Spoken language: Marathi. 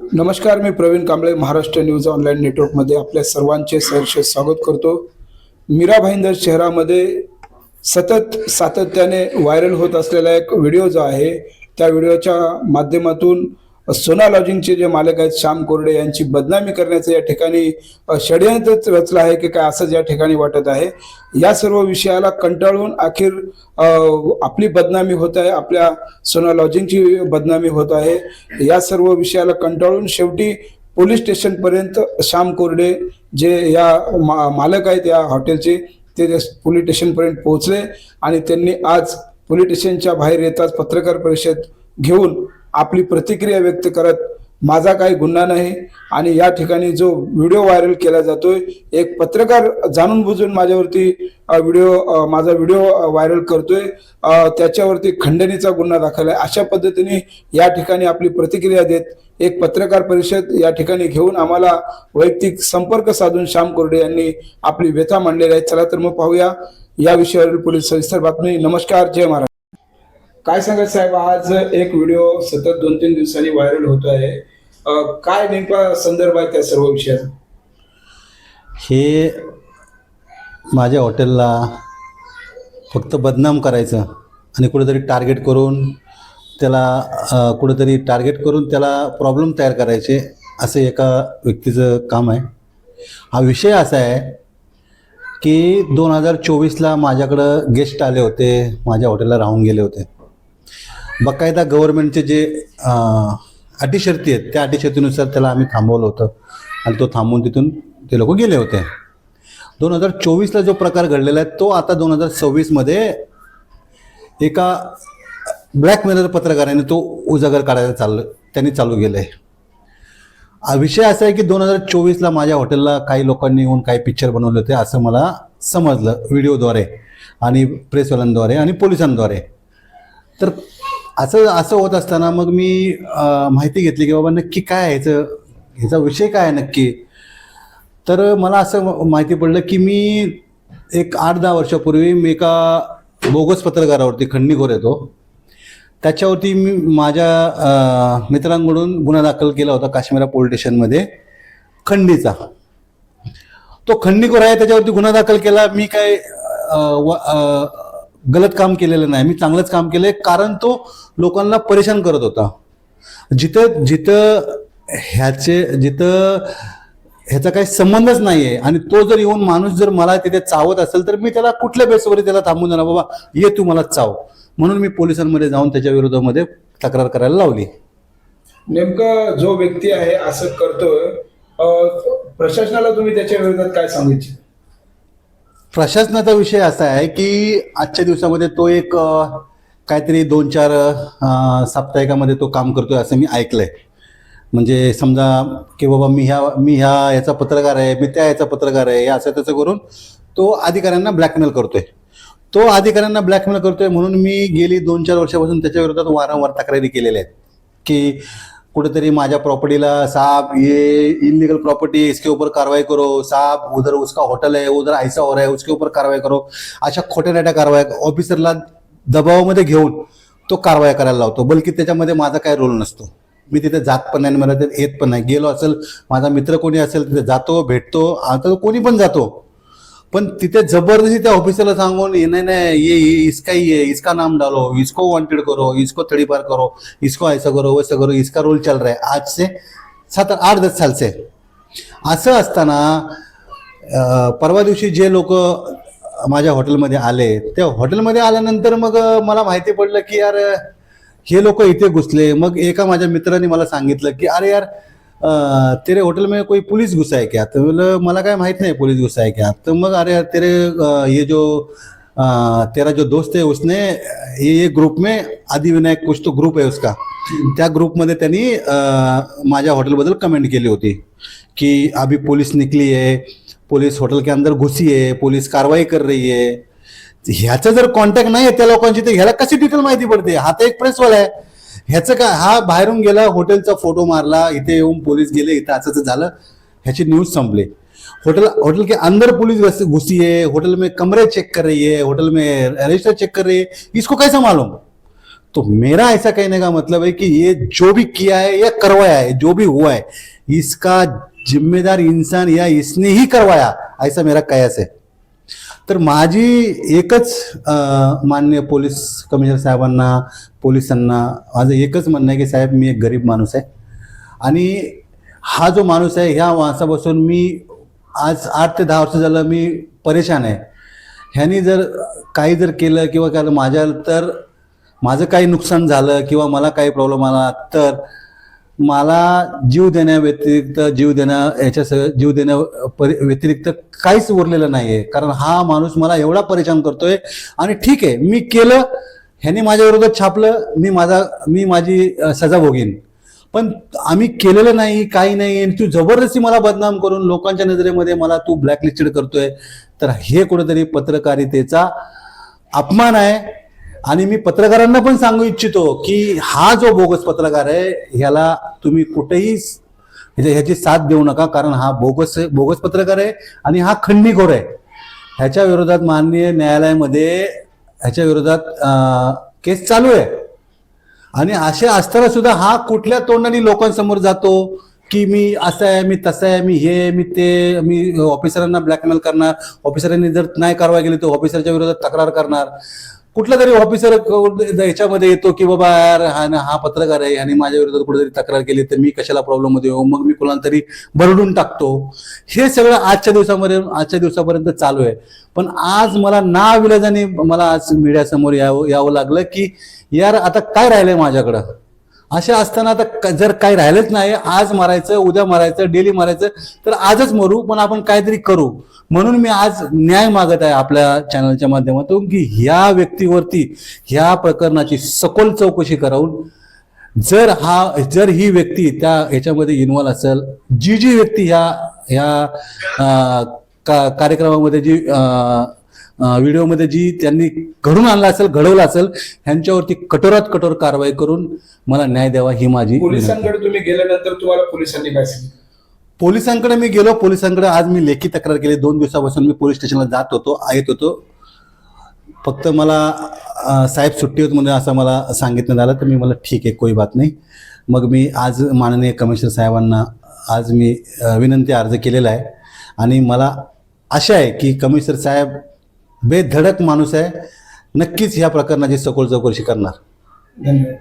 नमस्कार, मी प्रवीण कांबळे महाराष्ट्र न्यूज ऑनलाईन नेटवर्कमध्ये आपल्या सर्वांचे सहर्ष स्वागत करतो। मीरा भाईंदर शहरामध्ये सतत सातत्याने व्हायरल होत असलेला एक व्हिडिओ जो आहे, त्या व्हिडिओच्या माध्यमातून सोना लॉजिंगचे जे मालक आहेत श्याम कोरडे यांची बदनामी करण्याचं या ठिकाणी षडयंत्रच रचलं आहे की काय असं या ठिकाणी वाटत आहे। या सर्व विषयाला कंटाळून अखेर आपली बदनामी होत आहे, आपल्या सोना लॉजिंगची बदनामी होत आहे। या सर्व विषयाला कंटाळून शेवटी पोलीस स्टेशन पर्यंत श्याम कोरडे जे या मालक आहेत या हॉटेलचे ते पोलीस स्टेशन पर्यंत पोहोचले आणि त्यांनी आज पोलीस स्टेशनच्या बाहेर येताच पत्रकार परिषद घेऊन आपली प्रतिक्रिया व्यक्त करत माझा काही गुन्हा नाही आणि या ठिकाणी जो व्हिडिओ व्हायरल केला जातोय, एक पत्रकार जाणून बुजून माझा व्हिडिओ व्हायरल करतोय, त्याच्यावरती खंडणीचा गुन्हा दाखल आहे अशा पद्धतीने या ठिकाणी आपली प्रतिक्रिया देत एक पत्रकार परिषद या ठिकाणी घेऊन आम्हाला वैयक्तिक संपर्क साधून श्याम कोरडे यांनी आपली व्यथा मांडलेली आहे। चला तर मग पाहूया या विषयावरील पोलीस सविस्तर बातमी। नमस्कार, जय महाराज। काय सांगा साहेब, आज एक व्हिडिओ सतत 2-3 दिवसांनी व्हायरल होत आहे, काय नेमका संदर्भ आहे त्या सर्व विषयाचा? हे माझ्या हॉटेलला फक्त बदनाम करायचं आणि कुठेतरी टार्गेट करून त्याला प्रॉब्लेम तयार करायचे असं एका व्यक्तीचं काम आहे। हा विषय असा आहे की 2024ला माझ्याकडं गेस्ट आले होते, माझ्या हॉटेलला राहून गेले होते। बाकायदा गव्हर्नमेंटचे जे अटी शर्ती आहेत त्या अटी शर्तीनुसार त्याला आम्ही थांबवलं होतं आणि तो थांबवून तिथून ते लोक गेले होते। 2024ला जो प्रकार घडलेला आहे तो आता 2026मध्ये एका ब्लॅकमेलर पत्रकाराने तो उजागर काढायला त्यांनी चालू केलं आहे। विषय असा आहे की 2024ला माझ्या हॉटेलला काही लोकांनी येऊन काही पिक्चर बनवले होते असं मला समजलं व्हिडिओद्वारे आणि प्रेसवाल्यांद्वारे आणि पोलिसांद्वारे। तर असं होत असताना मग मी माहिती घेतली की बाबा नक्की काय ह्याचा विषय काय आहे नक्की। तर मला असं माहिती पडलं की मी एक 8-10 वर्षापूर्वी मी एका बोगस पत्रकारावरती खंडणीखोर येतो त्याच्यावरती मी माझ्या मित्रांकडून गुन्हा दाखल केला होता काश्मीरा पोलीस स्टेशनमध्ये खंडणीचा। तो खंडणीखोर आहे, त्याच्यावरती गुन्हा दाखल केला। मी काय गलत काम केलेलं नाही, मी चांगलंच काम केलंय, कारण तो लोकांना परेशान करत होता। जिथं ह्याचा काही संबंधच नाहीये आणि तो जर येऊन माणूस जर मला तिथे चावत असेल तर मी त्याला कुठल्या बेसवर त्याला थांबून देणार, बाबा ये तू मला चाव, म्हणून मी पोलिसांमध्ये जाऊन त्याच्या विरोधामध्ये तक्रार करायला लावली। नेमका जो व्यक्ती आहे असं करतोय, प्रशासनाला तुम्ही त्याच्या विरोधात काय सांगू इच्छिता? प्रशासनाचा विषय असा आहे की आजच्या दिवसामध्ये तो एक काहीतरी 2-4 साप्ताहिकामध्ये तो काम करतोय असं मी ऐकलंय। म्हणजे समजा की बाबा मी याचा पत्रकार आहे, मी त्या याचा पत्रकार आहे, असं त्याचं करून तो अधिकाऱ्यांना ब्लॅकमेल करतोय। म्हणून मी गेली 2-4 वर्षापासून त्याच्या विरोधात वारंवार तक्रारी केलेल्या आहेत की कुठेतरी माझ्या प्रॉपर्टीला साहब ये इलीगल प्रॉपर्टी, इसके ऊपर कार्रवाई करो साहब, उधर उसका होटल है, उधर ऐसा हो रहा है, उसके ऊपर कार्रवाई करो। अशा खोट्या कारवाई ऑफिसरला दबावामध्ये घेऊन तो कारवाई करायला लावतो, बल्कि त्याच्यामध्ये माझा काय रोल नसतो। मी तिथे जात पण नाही, मला तिथे येत पण नाही। गेलो असेल, माझा मित्र कोणी असेल तिथे जातो, भेटतो, आता कोणी पण जातो, पण तिथे जबरदस्ती त्या ऑफिसरला सांगून नाही ये इसका ही है, इसका नाम डालो, इसको वांटेड करो, इसको तड़ीपार करो, इसको ऐसा करो वैसा करो, इसका रोल चल रहा है आज से 7-8-10 साल से। असं असताना परवा दिवशी जे लोक माझ्या हॉटेलमध्ये आले, त्या हॉटेलमध्ये आल्यानंतर मग मला माहिती पडलं की यार हे लोक इथे घुसले। मग एका माझ्या मित्राने मला सांगितलं की अरे यार तेरे होटल में कोई पुलिस घुसा है क्या? तो मला काय माहित नाही पुलिस घुसा है क्या। तो मग अरे तेरा जो दोस्त है उसने ये ग्रुप में आदिविनायक कुछ तो ग्रुप है उसका, त्या ग्रुपमध्ये त्यांनी माझ्या हॉटेलबद्दल कमेंट केली होती की अभी पुलिस निकली है, पुलिस होटल के अंदर घुसी है, पुलिस कारवाई कर रही है। ह्याचा जर कॉन्टॅक्ट नाही आहे त्या लोकांची तर ह्याला कशी डिटेल माहिती पडते? हा तर एक प्रेसवाला आहे, ह्याचं काय? हा बाहेरून गेला, हॉटेलचा फोटो मारला, इथे येऊन पोलीस गेले, इथं असं झालं, ह्याची न्यूज संपली। होटल के अंदर पुलिस घुसी है, होटल में कमरे चेक कर रही है, होटल में रजिस्टर चेक कर रही है, इसको कैसा मालूम? तो मेरा ऐसा कहने का मतलब है कि ये जो भी किया है या करवाया है, जो भी हुआ है, इसका जिम्मेदार इंसान या इसने ही करवाया, ऐसा मेरा कयास आहे. तर माझी एकच माननीय पोलीस कमिशनर साहेबांना, पोलिसांना माझं एकच म्हणणं आहे की साहेब, मी एक गरीब माणूस आहे आणि हा जो माणूस आहे, ह्या माणसापासून मी आज 8 ते 10 वर्ष झालं मी परेशान आहे. ह्यानी जर काही जर केलं किंवा काय तर माझं काही नुकसान झालं किंवा मला काही प्रॉब्लेम आला तर मला जीव देण्याव्यतिरिक्त जीव देण्या व्यतिरिक्त काहीच उरलेलं नाही आहे. कारण हा माणूस मला एवढा परेशान करतोय. आणि ठीक आहे, मी केलं, ह्याने माझ्या विरोधात छापलं, मी माझी सजा भोगीन. पण आम्ही केलेलं नाही, काही नाही, आणि तू जबरदस्ती मला बदनाम करून लोकांच्या नजरेमध्ये मला तू ब्लॅकलिस्टेड करतोय, तर हे कुठेतरी पत्रकारितेचा अपमान आहे. आणि मी पत्रकारांना पण सांगू इच्छितो की हा जो बोगस पत्रकार आहे, ह्याला तुम्ही कुठेही ह्याची साथ देऊ नका. कारण हा बोगस पत्रकार आहे आणि हा खंडणीखोर आहे. ह्याच्या विरोधात माननीय न्यायालयामध्ये ह्याच्या विरोधात केस चालू आहे. आणि असे असताना सुद्धा हा कुठल्या तोंडाने लोकांसमोर जातो की मी असं आहे, मी तसं आहे, मी हे, मी ते, मी ऑफिसरांना ब्लॅकमेल करणार, ऑफिसरांनी जर नाही कारवाई केली तर ऑफिसरच्या विरोधात तक्रार करणार. कुठला तरी ऑफिसर याच्यामध्ये येतो की बाबा यार हा पत्रकार आहे आणि माझ्या विरोधात कुठेतरी तक्रार केली तर मी कशाला प्रॉब्लेम मध्ये येऊ, मग मी कुणाला तरी बरडून टाकतो. हे सगळं आजच्या दिवसापर्यंत चालू आहे. पण आज मला नाविलाजाने मला आज मीडियासमोर यावं लागलं की यार आता काय राहिलंय माझ्याकडं. अशा असताना आता जर काही राहिलंच नाही, आज मारायचं, उद्या मारायचं, डेली मारायचं, तर आजच मरू, पण आपण काहीतरी करू. म्हणून मी आज न्याय मागत आहे आपल्या चॅनलच्या माध्यमातून की ह्या व्यक्तीवरती ह्या प्रकरणाची सखोल चौकशी करावून जर ही व्यक्ती त्या ह्याच्यामध्ये इन्व्हॉल्व असेल, जी व्यक्ती ह्या कार्यक्रमामध्ये जी व्हिडिओमध्ये जी त्यांनी घडवलं असेल, ह्यांच्यावरती कठोरात कठोर कारवाई करून मला न्याय द्यावा, ही माझी. पोलिसांकडे तुम्ही गेल्यानंतर तुम्हाला पोलिसांनी काय सांगितलं? पोलिसांकडे मी गेलो. पोलिसांकडे आज मी लेखी तक्रार केली. 2 दिवसापासून मी पोलीस स्टेशनला येत होतो. फक्त मला साहेब सुट्टी होत म्हणून असं मला सांगितलं झालं, तर मी मला ठीक आहे, कोई बात नाही. मग मी आज माननीय कमिशनर साहेबांना आज मी विनंती अर्ज केलेला आहे. आणि मला आशा आहे की कमिशनर साहेब बेधडक माणूस आहे, नक्कीच ह्या प्रकरणाची सखोल चौकशी करणार. धन्यवाद.